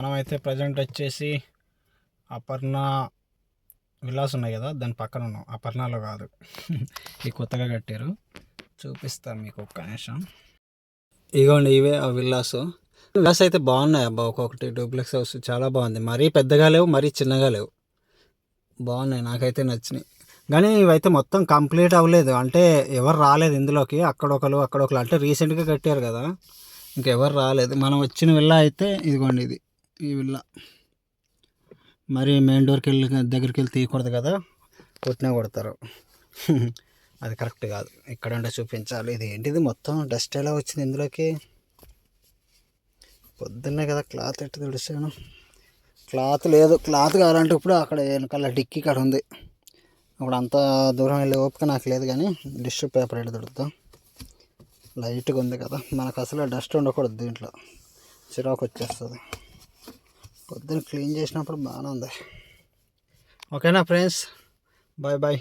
మనమైతే ప్రజెంట్ వచ్చేసి అపర్ణ విలాస్ ఉన్నాయి కదా, దాని పక్కన ఉన్నాం. అపర్ణలో కాదు, ఈ కొత్తగా కట్టారు. చూపిస్తాను మీకు ఒక్క నిమిషం. ఇగోండి, ఇవే ఆ విల్లాస్ అయితే బాగున్నాయి అబ్బా. ఒక్కొక్కటి డూప్లెక్స్ హౌస్ చాలా బాగుంది. మరీ పెద్దగా లేవు, మరీ చిన్నగా లేవు, బాగున్నాయి, నాకైతే నచ్చినాయి. కానీ ఇవైతే మొత్తం కంప్లీట్ అవ్వలేదు, అంటే ఎవరు రాలేదు ఇందులోకి. అక్కడొకరు అంటే రీసెంట్గా కట్టారు కదా, ఇంకెవరు రాలేదు. మనం వచ్చిన విల్లా అయితే ఇదిగోండి, ఈ విల్లా. మరి మెయిన్ దగ్గరికి వెళ్ళి తీయకూడదు కదా, కొట్టినా కొడతారు. అది కరెక్ట్ కాదు. ఇక్కడంటే చూపించాలి. ఇది ఏంటిది, మొత్తం డస్ట్ ఎలా వచ్చింది ఇందులోకి? పొద్దున్నే కదా క్లాత్ ఎట్టు తుడిచాను. క్లాత్ లేదు, క్లాత్ కావాలంటే ఇప్పుడు అక్కడ వెనకాల డిక్కీ కాడ ఉంది. అప్పుడు అంత దూరం వెళ్ళే ఓపిక నాకు లేదు. కానీ టిష్యూ పేపర్ ఎట్టు తుడుతా, లైట్గా ఉంది కదా. మనకు అసలు డస్ట్ ఉండకూడదు దీంట్లో, చిరాకు వచ్చేస్తుంది. పొద్దున్న క్లీన్ చేసినప్పుడు బాగానే ఉంది. ఓకేనా ఫ్రెండ్స్, బాయ్ బాయ్.